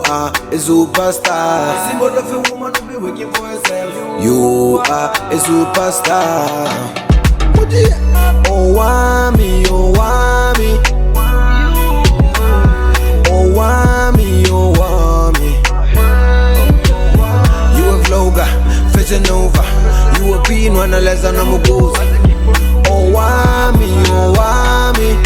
are a superstar. Symbol of a woman who be working for herself. You are a superstar. Owamie, Owamie, Owamie, Owamie. You a vlogger, fashion nova. You a being one less than a muguzi. Owamie, Owamie,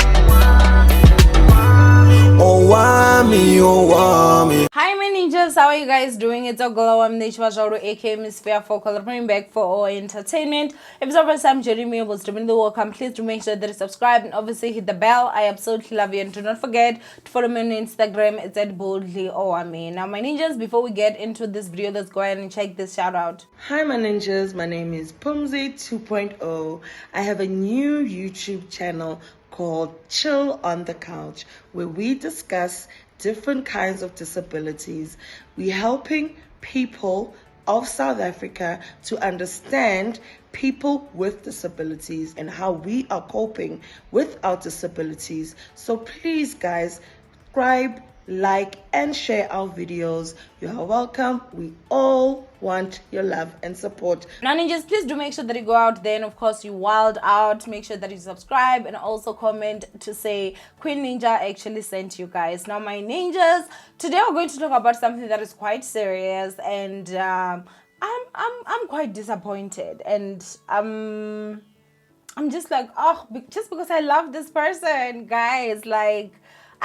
Owamie, Owamie. Hi my ninjas, how are you guys doing? It's a girl Owamie aka Miss Fair for coming back for our entertainment. If it's our first time joining me, was doing the welcome. Please do make sure that you subscribe and obviously hit the bell. I absolutely love you, and do not forget to follow me on Instagram. It's at boldly Owamie. Now my ninjas, before we get into this video, let's go ahead and check this shout out. Hi my ninjas, my name is Vusi 2.0. I have a new YouTube channel called Chill on the Couch, where we discuss different kinds of disabilities. We're helping people of South Africa to understand people with disabilities and how we are coping with our disabilities. So please guys, subscribe, like and share our videos. You are welcome. We all want your love and support. Now ninjas, please do make sure that you go out there and of course you wild out. Make sure that you subscribe and also comment to say Queen Ninja actually sent you guys. Now my ninjas, today we're going to talk about something that is quite serious, and I'm quite disappointed, and I'm just like, oh, just because I love this person, guys, like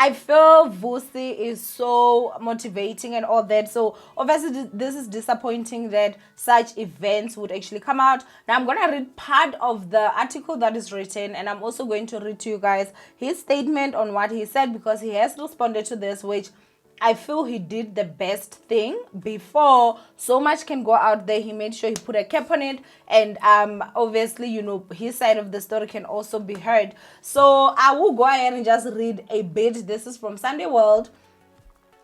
I feel Vusi is so motivating and all that. So obviously this is disappointing that such events would actually come out. Now I'm going to read part of the article that is written, and I'm also going to read to you guys his statement on what he said, because he has responded to this, which I feel he did the best thing. Before so much can go out there, he made sure he put a cap on it, and obviously, you know, his side of the story can also be heard. So I will go ahead and just read a bit. This is from Sunday World,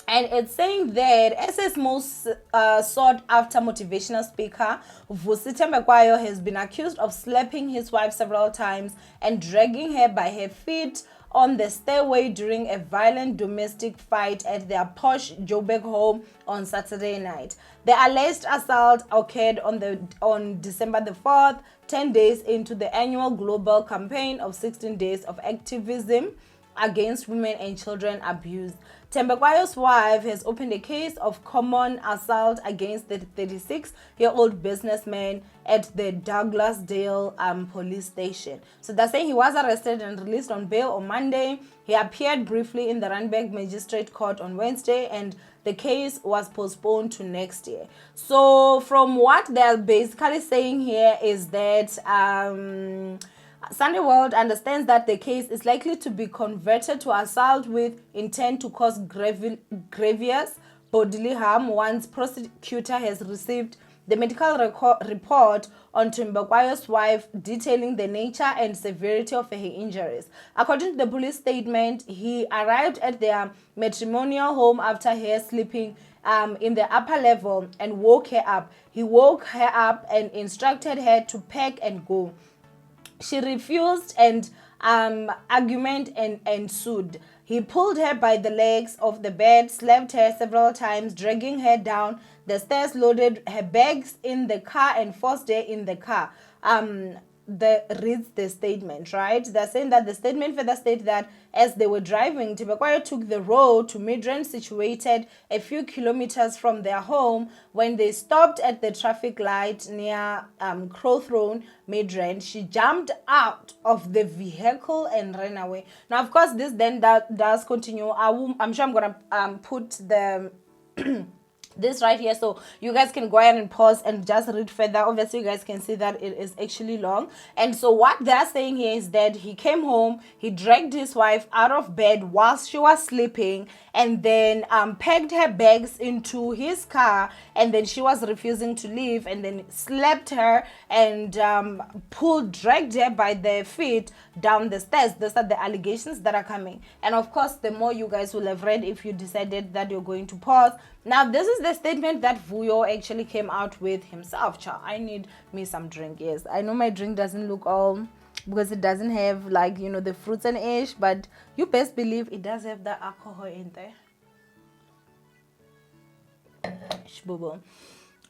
and it's saying that SA's most sought after motivational speaker Vusi Thembekwayo has been accused of slapping his wife several times and dragging her by her feet on the stairway during a violent domestic fight at their posh Joburg home on Saturday night. The alleged assault occurred on December the 4th, 10 days into the annual global campaign of 16 days of activism against women and children abuse. Thembekwayo's wife has opened a case of common assault against the 36-year-old businessman at the Douglasdale police station. So they're saying he was arrested and released on bail on Monday. He appeared briefly in the Randburg Magistrate Court on Wednesday, and the case was postponed to next year. So from what they're basically saying here is that Sunday World understands that the case is likely to be converted to assault with intent to cause grievous bodily harm once prosecutor has received the medical report on Thembekwayo's wife detailing the nature and severity of her injuries. According to the police statement, he arrived at their matrimonial home after her sleeping in the upper level and woke her up. He woke her up and instructed her to pack and go. She refused, and argument ensued. He pulled her by the legs of the bed, slapped her several times, dragging her down the stairs, loaded her bags in the car, and forced her in the car. Reads the statement, right? They're saying that the statement further states that as they were driving, Thembekwayo took the road to Midrand, situated a few kilometers from their home. When they stopped at the traffic light near Crowthorne, Midrand, she jumped out of the vehicle and ran away. Now, of course, this then does continue. I'm sure I'm gonna put the this right here, so you guys can go ahead and pause and just read further. Obviously you guys can see that it is actually long. And so what they're saying here is that he came home, he dragged his wife out of bed whilst she was sleeping, and then packed her bags into his car, and then she was refusing to leave, and then slapped her and dragged her by the feet down the stairs. Those are the allegations that are coming. And of course, the more you guys will have read if you decided that you're going to pause. Now, this is the statement that Vuyo actually came out with himself. Child, I need me some drink. Yes, I know my drink doesn't look all, because it doesn't have, like, you know, the fruits and ish, but you best believe it does have the alcohol in there. Shbubu.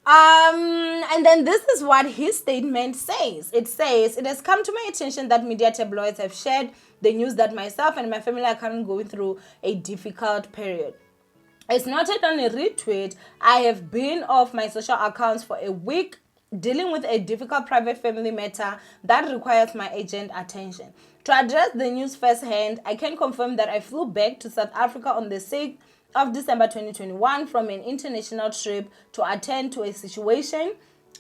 And then this is what his statement says. It says, it has come to my attention that media tabloids have shared the news that myself and my family are currently going through a difficult period. As noted on a retweet, I have been off my social accounts for a week dealing with a difficult private family matter that requires my urgent attention. To address the news firsthand, I can confirm that I flew back to South Africa on the 6th of December 2021 from an international trip to attend to a situation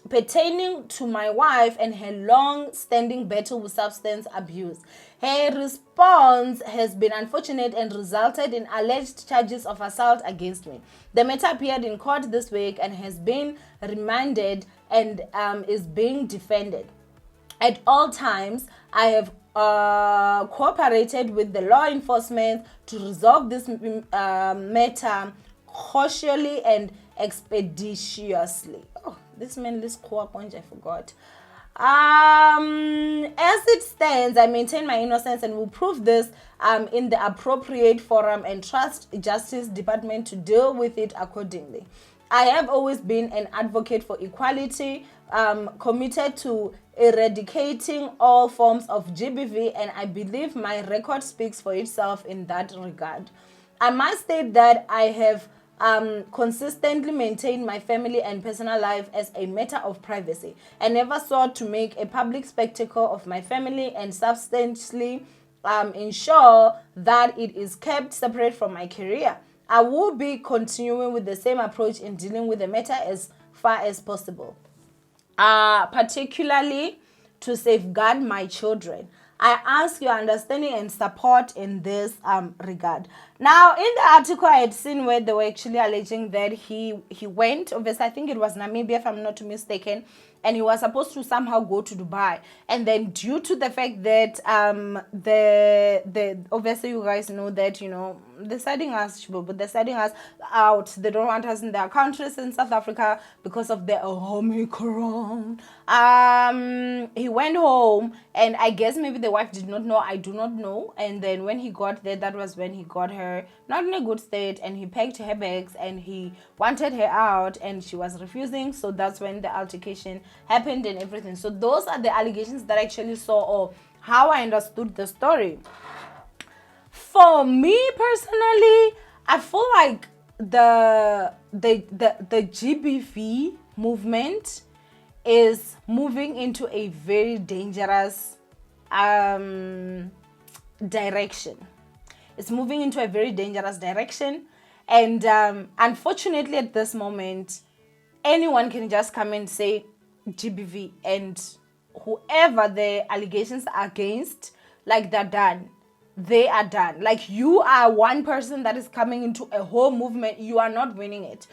pertaining to my wife and her long-standing battle with substance abuse. Her response has been unfortunate and resulted in alleged charges of assault against me. The matter appeared in court this week and has been remanded and is being defended. At all times, I have cooperated with the law enforcement to resolve this matter cautiously and expeditiously. Oh, this man lists co-appoint, I forgot. As it stands, I maintain my innocence and will prove this in the appropriate forum and trust Justice Department to deal with it accordingly. I have always been an advocate for equality, committed to eradicating all forms of GBV, and I believe my record speaks for itself in that regard. I must state that I have consistently maintained my family and personal life as a matter of privacy. I never sought to make a public spectacle of my family and substantially ensure that it is kept separate from my career. I will be continuing with the same approach in dealing with the matter as far as possible, particularly to safeguard my children. I ask your understanding and support in this regard. Now, in the article, I had seen where they were actually alleging that he went, obviously, I think it was Namibia, if I'm not mistaken, and he was supposed to somehow go to Dubai. And then due to the fact that the obviously you guys know that, you know, they're sending us out. They don't want us in their countries in South Africa because of the Omicron. He went home, and I guess maybe the wife did not know. I do not know. And then when he got there, that was when he got her not in a good state, and he packed her bags and he wanted her out, and she was refusing. So that's when the altercation happened and everything. So those are the allegations that I actually saw, or how I understood the story. For me personally, I feel like the GBV movement is moving into a very dangerous direction. It's moving into a very dangerous direction, and unfortunately at this moment, anyone can just come and say GBV, and whoever the allegations are against, like, they're done. They are done. Like, you are one person that is coming into a whole movement. You are not winning it.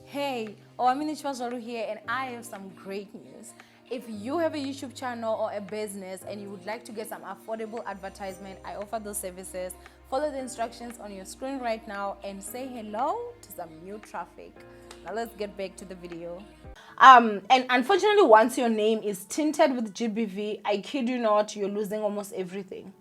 Hey, Owamie here, and I have some great news. If you have a YouTube channel or a business and you would like to get some affordable advertisement, I offer those services. Follow the instructions on your screen right now and say hello to some new traffic. Now let's get back to the video. And unfortunately, once your name is tinted with GBV, I kid you not, you're losing almost everything.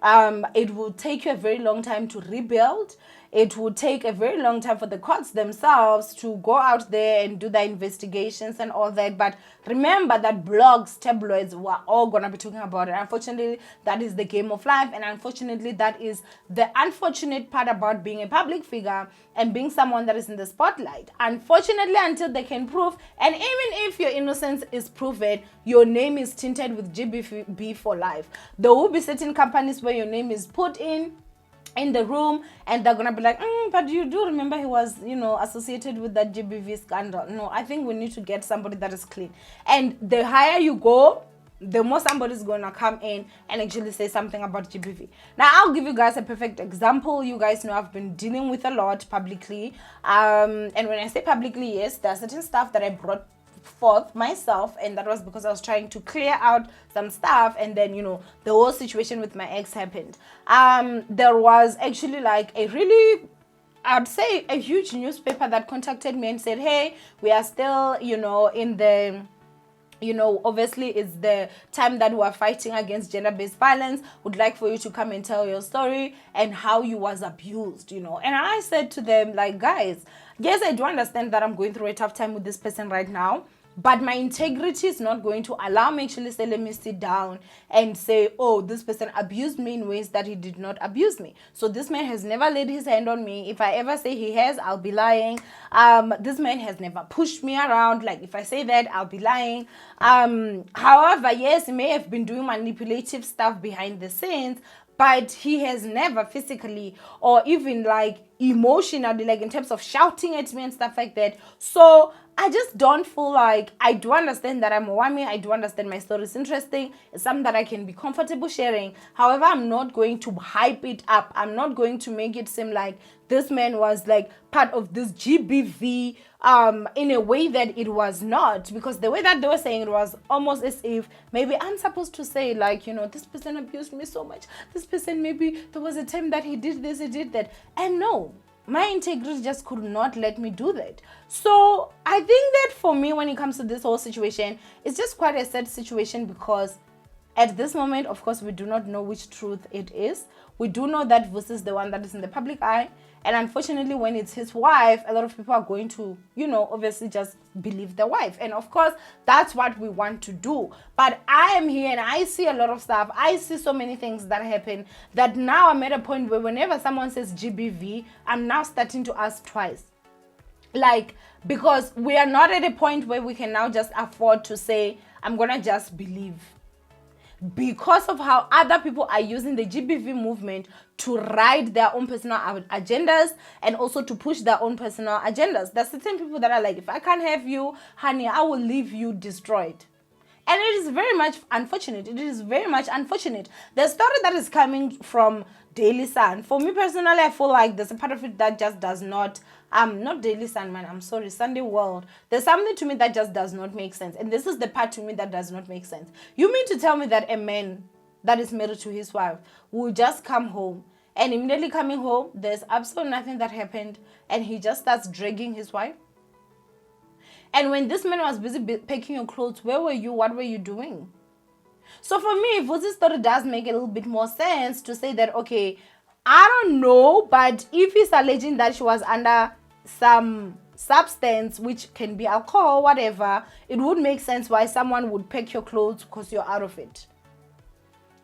It will take you a very long time to rebuild. It will take a very long time for the courts themselves to go out there and do the investigations and all that. But remember that blogs, tabloids were all going to be talking about it. Unfortunately, that is the game of life. And unfortunately, that is the unfortunate part about being a public figure and being someone that is in the spotlight. Unfortunately, until they can prove, and even if your innocence is proven, your name is tinted with GBV for life. There will be certain companies where your name is put in the room, and they're gonna be like, but you do remember he was, you know, associated with that GBV scandal. No, I think we need to get somebody that is clean. And the higher you go, the more somebody's gonna come in and actually say something about GBV. Now, I'll give you guys a perfect example. You guys know I've been dealing with a lot publicly. And when I say publicly, yes, there are certain stuff that I brought forth myself, and that was because I was trying to clear out some stuff, and then, you know, the whole situation with my ex happened. There was actually like a really, I'd say, a huge newspaper that contacted me and said, hey, we are still, you know, in the you know, obviously it's the time that we're fighting against gender-based violence. Would like for you to come and tell your story and how you was abused, you know. And I said to them, like, guys, yes, I do understand that I'm going through a tough time with this person right now, but my integrity is not going to allow me actually say, let me sit down and say, oh, this person abused me in ways that he did not abuse me. So this man has never laid his hand on me. If I ever say he has, I'll be lying. This man has never pushed me around. Like, if I say that, I'll be lying. However, yes, he may have been doing manipulative stuff behind the scenes, but he has never physically or even like emotionally, like in terms of shouting at me and stuff like that. So I just don't feel like, I do understand that I'm Owamie. I do understand my story is interesting. It's something that I can be comfortable sharing. However, I'm not going to hype it up. I'm not going to make it seem like this man was like part of this GBV in a way that it was not, because the way that they were saying it was almost as if maybe I'm supposed to say, like, you know, this person abused me so much, this person, maybe there was a time that he did this, he did that. And no, my integrity just could not let me do that. So I think that for me, when it comes to this whole situation, it's just quite a sad situation, because at this moment, of course, we do not know which truth it is. We do know that Vusi is the one that is in the public eye. And unfortunately, when it's his wife, a lot of people are going to, you know, obviously just believe the wife. And of course, that's what we want to do. But I am here and I see a lot of stuff. I see so many things that happen that now I'm at a point where whenever someone says GBV, I'm now starting to ask twice. Like, because we are not at a point where we can now just afford to say, I'm going to just believe. Because of how other people are using the GBV movement to ride their own personal agendas and also to push their own personal agendas. There's certain people that are like, if I can't have you, honey, I will leave you destroyed. And it is very much unfortunate. It is very much unfortunate. The story that is coming from Daily Sun, for me personally, I feel like there's a part of it that just does not, not Daily Sun, man, I'm sorry, Sunday World. There's something to me that just does not make sense. And this is the part to me that does not make sense. You mean to tell me that a man that is married to his wife will just come home and immediately coming home, there's absolutely nothing that happened, and he just starts dragging his wife? And when this man was busy packing your clothes, where were you? What were you doing? So for me, Vusi's story does make a little bit more sense to say that, okay, I don't know, but if he's alleging that she was under some substance, which can be alcohol, whatever, it would make sense why someone would pack your clothes because you're out of it.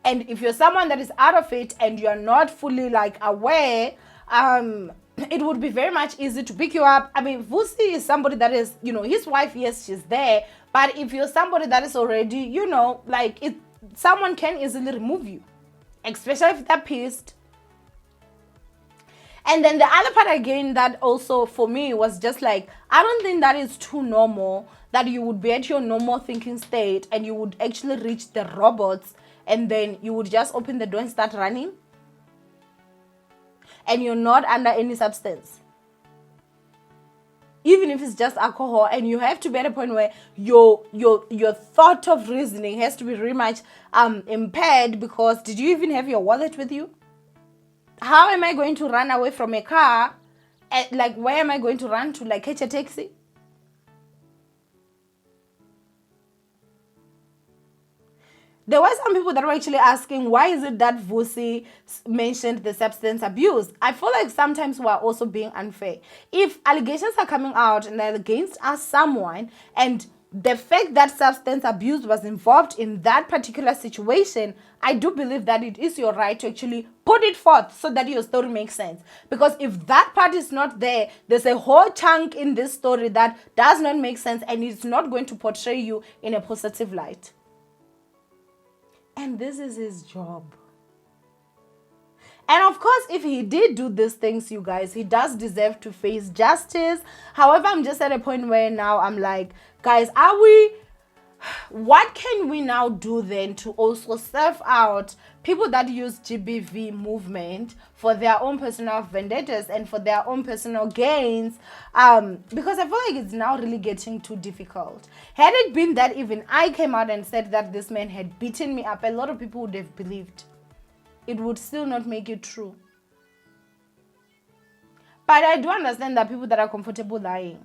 And if you're someone that is out of it and you're not fully like aware, it would be very much easy to pick you up. I mean, Vusi is somebody that is, you know, his wife, yes, she's there. But if you're somebody that is already, you know, like, someone can easily remove you, especially if they're pissed. And then the other part again that also for me was just like, I don't think that is too normal that you would be at your normal thinking state and you would actually reach the robots and then you would just open the door and start running. And you're not under any substance. Even if it's just alcohol, and you have to be at a point where your thought of reasoning has to be very much impaired, because did you even have your wallet with you? How am I going to run away from a car? Like, where am I going to run to? Like, catch a taxi? There were some people that were actually asking, why is it that Vusi mentioned the substance abuse? I feel like sometimes we are also being unfair. If allegations are coming out and they're against us someone, and the fact that substance abuse was involved in that particular situation, I do believe that it is your right to actually put it forth so that your story makes sense. Because if that part is not there, there's a whole chunk in this story that does not make sense and it's not going to portray you in a positive light. And this is his job. And of course, if he did do these things, you guys, he does deserve to face justice. However, I'm just at a point where now I'm like, guys, what can we now do then to also serve out people that use GBV movement for their own personal vendettas and for their own personal gains? Because I feel like it's now really getting too difficult. Had it been that even I came out and said that this man had beaten me up, a lot of people would have believed. It would still not make it true. But I do understand that people that are comfortable lying.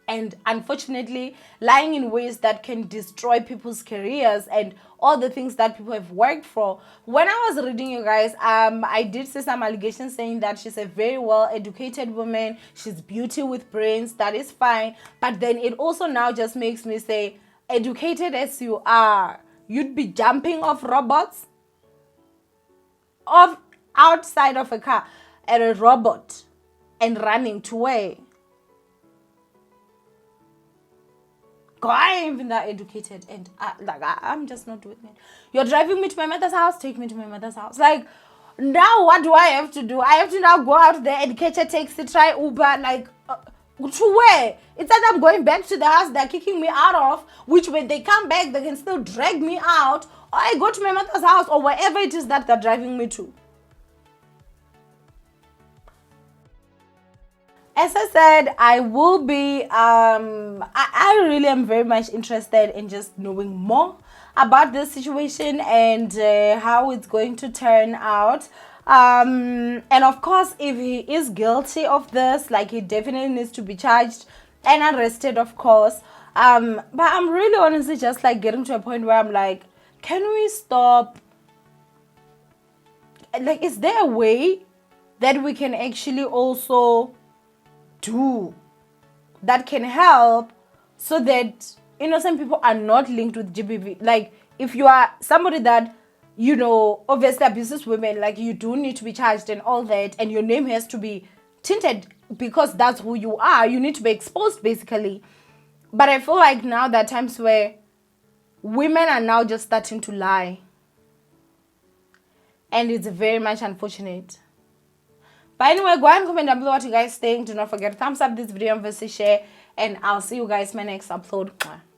and unfortunately lying in ways that can destroy people's careers and all the things that people have worked for. When I was reading, you guys, I did see some allegations saying that she's a very well educated woman, she's beauty with brains. That is fine, but then it also now just makes me say, educated as you are, you'd be jumping off robots, off outside of a car at a robot and running to where? I ain't even that educated, and I'm just not doing it. You're driving me to my mother's house, take me to my mother's house. Like, now what do I have to do? I have to now go out there and catch a taxi, try Uber, like, to where? It's like I'm going back to the house they're kicking me out of, which when they come back, they can still drag me out, or I go to my mother's house, or wherever it is that they're driving me to. As I said, I will be, I really am very much interested in just knowing more about this situation and how it's going to turn out. And of course, if he is guilty of this, like, he definitely needs to be charged and arrested, of course. But I'm really honestly just like getting to a point where I'm like, can we stop? Like, is there a way that we can actually also do that can help so that innocent people are not linked with GBV? Like, if you are somebody that, you know, obviously abuses women, like, you do need to be charged and all that, and your name has to be tinted because that's who you are. You need to be exposed, basically. But I feel like now there are times where women are now just starting to lie, and it's very much unfortunate. But anyway, go ahead and comment down below what you guys think. Do not forget to thumbs up this video and Vusi share. And I'll see you guys in my next upload.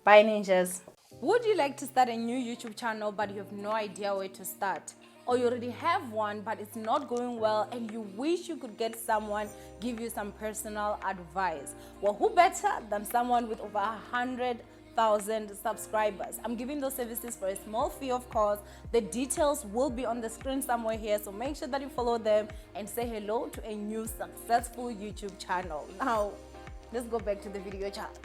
Bye, ninjas. Would you like to start a new YouTube channel but you have no idea where to start? Or you already have one but it's not going well and you wish you could get someone give you some personal advice? Well, who better than someone with over 100,000 subscribers? I'm giving those services for a small fee, of course. The details will be on the screen somewhere here, so make sure that you follow them and say hello to a new successful YouTube channel. Now, let's go back to the video chat.